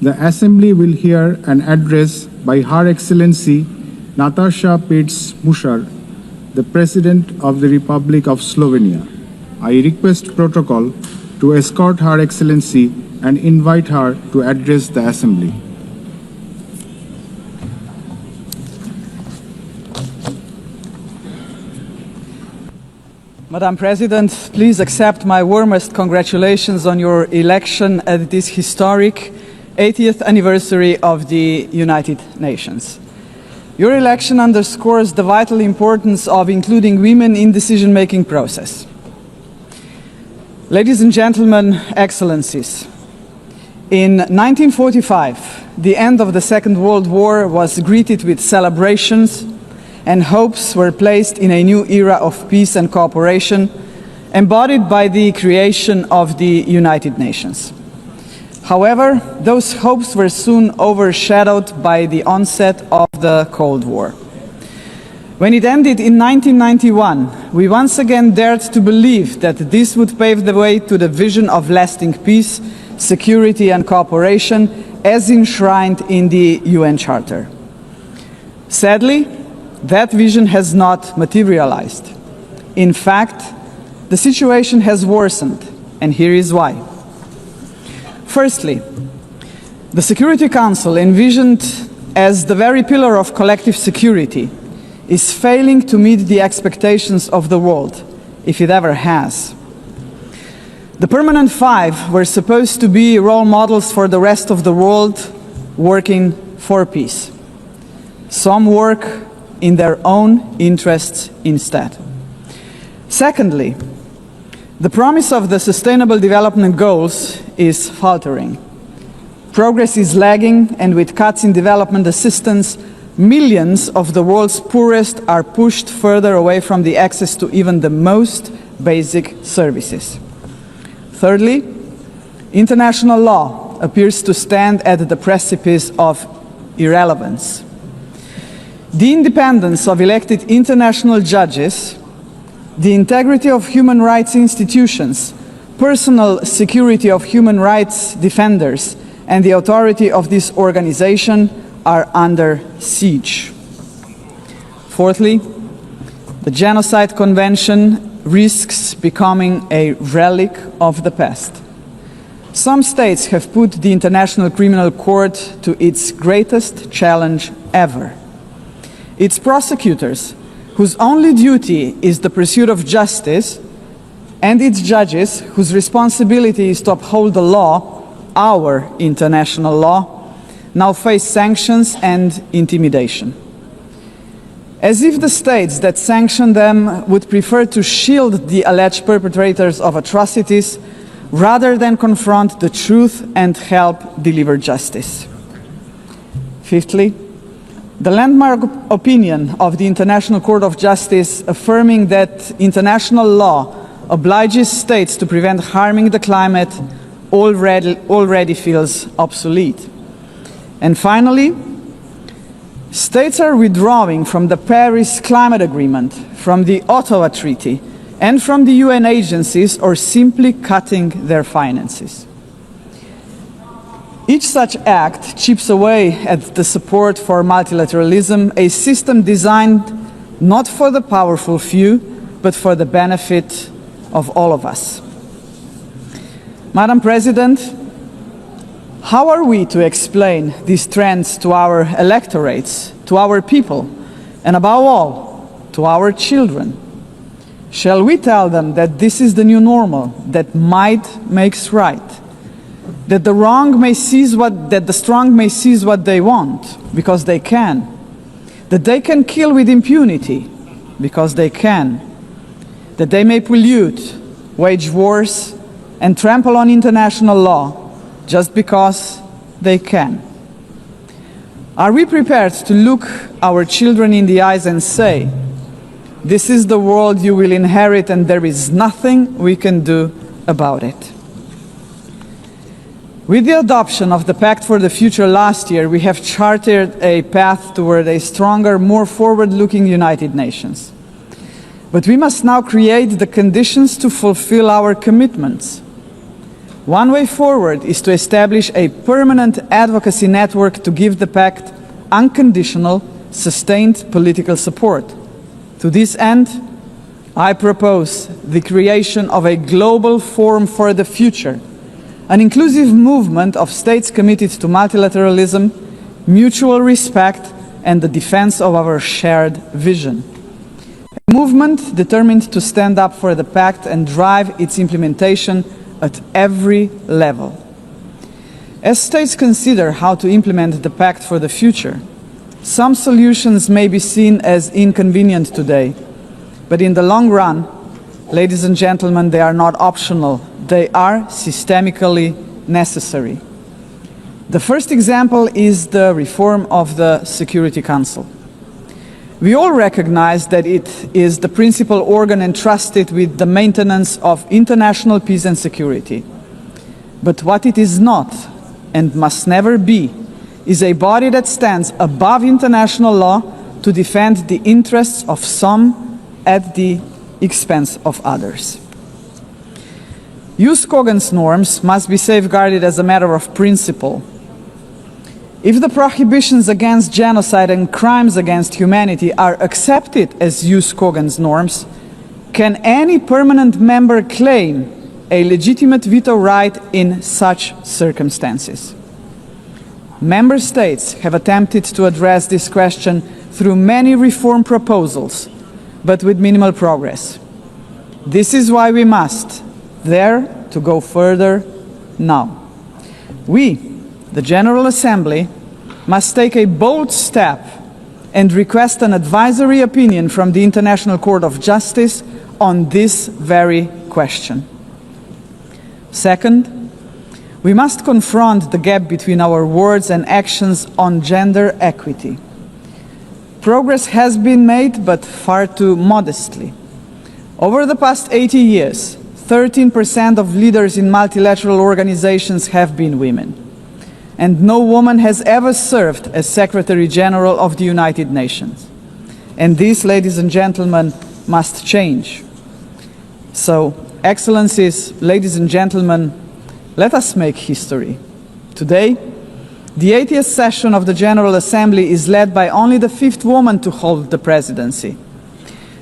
The Assembly will hear an address by Her Excellency Nataša Pirc Musar, the President of the Republic of Slovenia. I request protocol to escort Her Excellency and invite her to address the Assembly. Madam President, please accept my warmest congratulations on your election at this historic 80th anniversary of the United Nations. Your election underscores the vital importance of including women in the decision-making process. Ladies and gentlemen, Excellencies, in 1945, the end of the Second World War was greeted with celebrations, and hopes were placed in a new era of peace and cooperation, embodied by the creation of the United Nations. However, those hopes were soon overshadowed by the onset of the Cold War. When it ended in 1991, we once again dared to believe that this would pave the way to the vision of lasting peace, security and cooperation as enshrined in the UN Charter. Sadly, that vision has not materialized. In fact, the situation has worsened, and here is why. Firstly, the Security Council, envisioned as the very pillar of collective security, is failing to meet the expectations of the world, if it ever has. The Permanent Five were supposed to be role models for the rest of the world working for peace. Some work in their own interests instead. Secondly, the promise of the Sustainable Development Goals is faltering. Progress is lagging, and with cuts in development assistance, millions of the world's poorest are pushed further away from the access to even the most basic services. Thirdly, international law appears to stand at the precipice of irrelevance. The independence of elected international judges, the integrity of human rights institutions, personal security of human rights defenders, and the authority of this organization are under siege. Fourthly, the Genocide Convention risks becoming a relic of the past. Some states have put the International Criminal Court to its greatest challenge ever. Its prosecutors, whose only duty is the pursuit of justice, and its judges, whose responsibility is to uphold the law, our international law, now face sanctions and intimidation. As if the states that sanction them would prefer to shield the alleged perpetrators of atrocities rather than confront the truth and help deliver justice. Fifthly, the landmark opinion of the International Court of Justice affirming that international law obliges states to prevent harming the climate already feels obsolete. And finally, states are withdrawing from the Paris Climate Agreement, from the Ottawa Treaty, and from the UN agencies, or simply cutting their finances. Each such act chips away at the support for multilateralism, a system designed not for the powerful few, but for the benefit of all of us. Madam President, how are we to explain these trends to our electorates, to our people, and above all, to our children? Shall we tell them that this is the new normal, that might makes right? That the strong may seize what they want, because they can. That they can kill with impunity, because they can. That they may pollute, wage wars, and trample on international law, just because they can. Are we prepared to look our children in the eyes and say, "This is the world you will inherit, and there is nothing we can do about it"? With the adoption of the Pact for the Future last year, we have charted a path toward a stronger, more forward-looking United Nations. But we must now create the conditions to fulfill our commitments. One way forward is to establish a permanent advocacy network to give the pact unconditional, sustained political support. To this end, I propose the creation of a global forum for the future, an inclusive movement of states committed to multilateralism, mutual respect, and the defense of our shared vision. A movement determined to stand up for the pact and drive its implementation at every level. As states consider how to implement the pact for the future, some solutions may be seen as inconvenient today, but in the long run, ladies and gentlemen, they are not optional. They are systemically necessary. The first example is the reform of the Security Council. We all recognize that it is the principal organ entrusted with the maintenance of international peace and security. But what it is not, and must never be, is a body that stands above international law to defend the interests of some at the expense of others. Jus cogens norms must be safeguarded as a matter of principle. If the prohibitions against genocide and crimes against humanity are accepted as jus cogens norms, can any permanent member claim a legitimate veto right in such circumstances? Member states have attempted to address this question through many reform proposals, but with minimal progress. This is why we must dare to go further now. We, the General Assembly, must take a bold step and request an advisory opinion from the International Court of Justice on this very question. Second, we must confront the gap between our words and actions on gender equity. Progress has been made, but far too modestly. Over the past 80 years, 13% of leaders in multilateral organizations have been women. And no woman has ever served as Secretary General of the United Nations. And this, ladies and gentlemen, must change. So, Excellencies, ladies and gentlemen, let us make history. Today, the 80th session of the General Assembly is led by only the 5th woman to hold the presidency.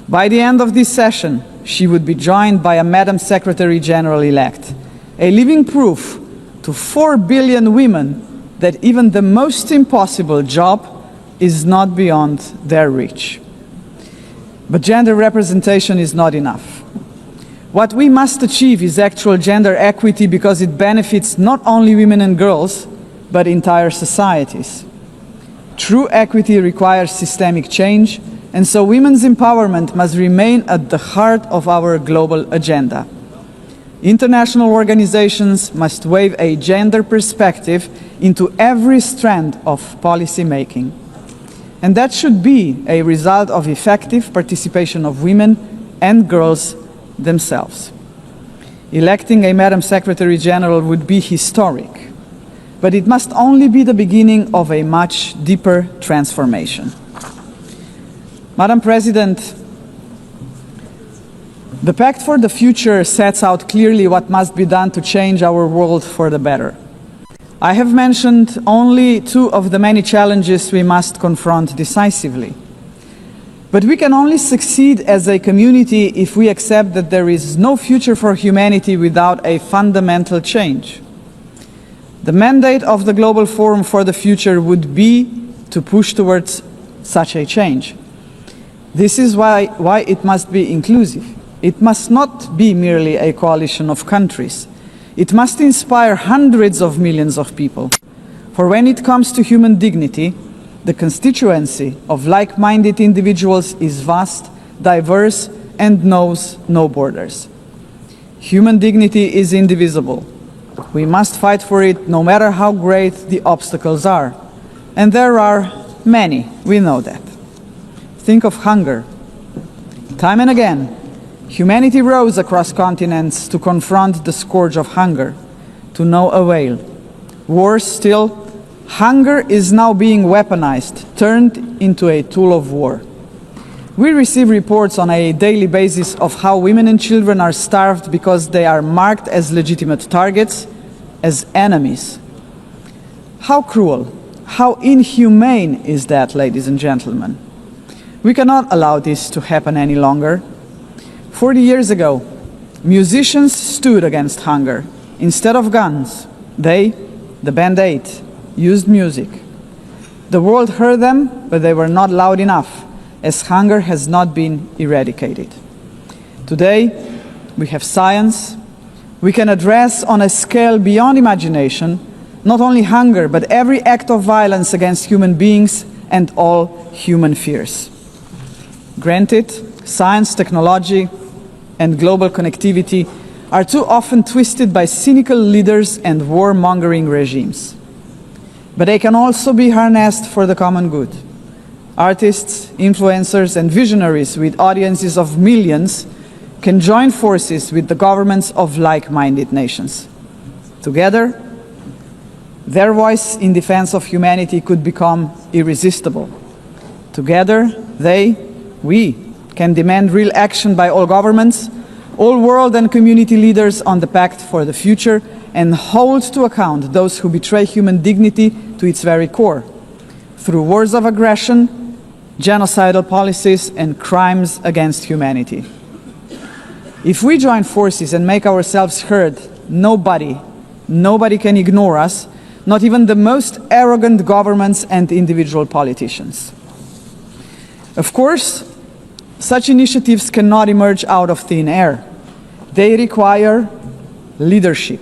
By the end of this session, she would be joined by a Madam Secretary General-elect, a living proof to 4 billion women that even the most impossible job is not beyond their reach. But gender representation is not enough. What we must achieve is actual gender equity because it benefits not only women and girls, but entire societies. True equity requires systemic change, and so women's empowerment must remain at the heart of our global agenda. International organizations must weave a gender perspective into every strand of policy making. And that should be a result of effective participation of women and girls themselves. Electing a Madam Secretary General would be historic, but it must only be the beginning of a much deeper transformation. Madam President, the Pact for the Future sets out clearly what must be done to change our world for the better. I have mentioned only two of the many challenges we must confront decisively. But we can only succeed as a community if we accept that there is no future for humanity without a fundamental change. The mandate of the Global Forum for the Future would be to push towards such a change. This is why it must be inclusive. It must not be merely a coalition of countries. It must inspire hundreds of millions of people. For when it comes to human dignity, the constituency of like-minded individuals is vast, diverse, and knows no borders. Human dignity is indivisible. We must fight for it no matter how great the obstacles are. And there are many, we know that. Think of hunger. Time and again, humanity rose across continents to confront the scourge of hunger, to no avail. Worse still, hunger is now being weaponized, turned into a tool of war. We receive reports on a daily basis of how women and children are starved because they are marked as legitimate targets, as enemies. How cruel, how inhumane is that, ladies and gentlemen? We cannot allow this to happen any longer. 40 years ago, musicians stood against hunger. Instead of guns, they, the Band 8, used music. The world heard them, but they were not loud enough, as hunger has not been eradicated. Today, we have science. We can address on a scale beyond imagination not only hunger, but every act of violence against human beings and all human fears. Granted, science, technology, and global connectivity are too often twisted by cynical leaders and warmongering regimes. But they can also be harnessed for the common good. Artists, influencers, and visionaries with audiences of millions can join forces with the governments of like-minded nations. Together, their voice in defense of humanity could become irresistible. Together, we can demand real action by all governments, all world and community leaders on the Pact for the Future, and hold to account those who betray human dignity to its very core, through wars of aggression, genocidal policies, and crimes against humanity. If we join forces and make ourselves heard, nobody can ignore us, not even the most arrogant governments and individual politicians. Of course, such initiatives cannot emerge out of thin air. They require leadership,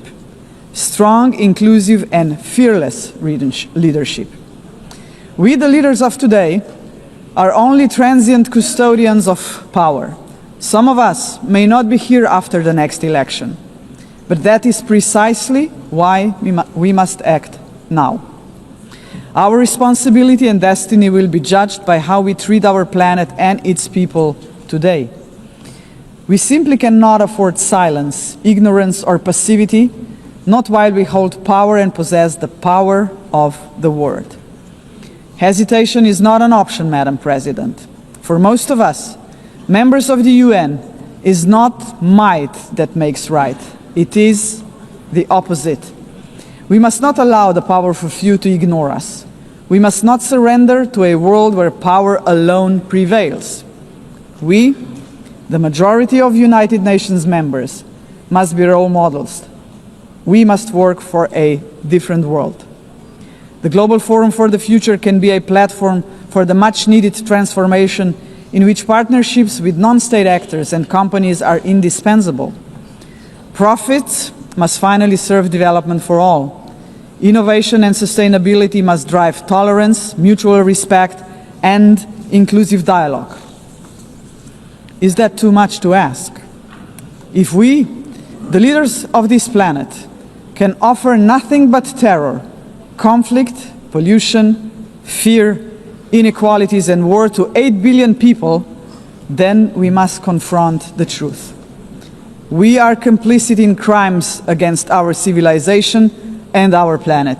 strong, inclusive, and fearless leadership. We, the leaders of today, are only transient custodians of power. Some of us may not be here after the next election, but that is precisely why we must act now. Our responsibility and destiny will be judged by how we treat our planet and its people today. We simply cannot afford silence, ignorance, or passivity, not while we hold power and possess the power of the word. Hesitation is not an option, Madam President. For most of us, members of the UN, is not might that makes right. It is the opposite. We must not allow the powerful few to ignore us. We must not surrender to a world where power alone prevails. We, the majority of United Nations members, must be role models. We must work for a different world. The Global Forum for the Future can be a platform for the much-needed transformation in which partnerships with non-state actors and companies are indispensable. Profits must finally serve development for all. Innovation and sustainability must drive tolerance, mutual respect, and inclusive dialogue. Is that too much to ask? If we, the leaders of this planet, can offer nothing but terror, conflict, pollution, fear, inequalities, and war to 8 billion people, then we must confront the truth. We are complicit in crimes against our civilization and our planet.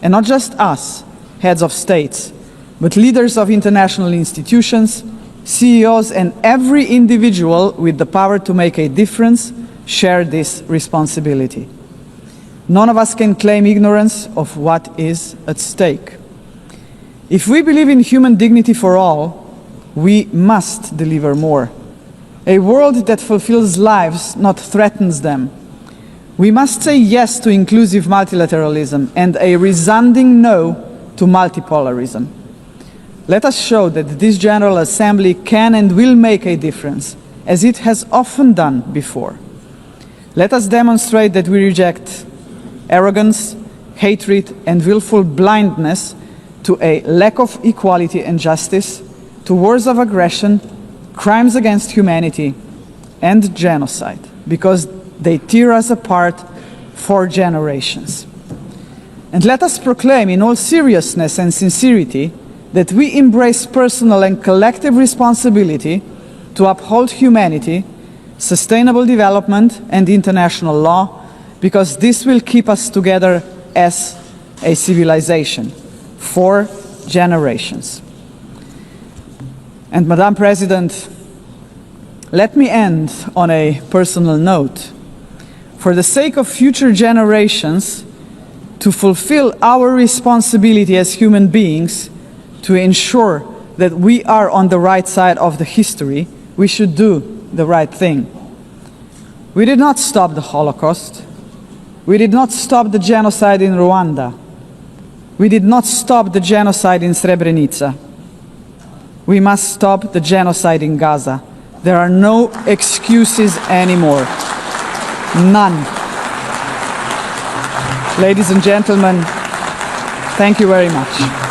And not just us, heads of states, but leaders of international institutions, CEOs, and every individual with the power to make a difference share this responsibility. None of us can claim ignorance of what is at stake. If we believe in human dignity for all, we must deliver more. A world that fulfills lives, not threatens them. We must say yes to inclusive multilateralism and a resounding no to multipolarism. Let us show that this General Assembly can and will make a difference, as it has often done before. Let us demonstrate that we reject arrogance, hatred, and willful blindness to a lack of equality and justice, to wars of aggression, crimes against humanity, and genocide, because they tear us apart for generations. And let us proclaim in all seriousness and sincerity that we embrace personal and collective responsibility to uphold humanity, sustainable development, and international law, because this will keep us together as a civilization for generations. And Madam President, let me end on a personal note. For the sake of future generations, to fulfill our responsibility as human beings, to ensure that we are on the right side of the history, we should do the right thing. We did not stop the Holocaust. We did not stop the genocide in Rwanda. We did not stop the genocide in Srebrenica. We must stop the genocide in Gaza. There are no excuses anymore. None. Ladies and gentlemen, thank you very much.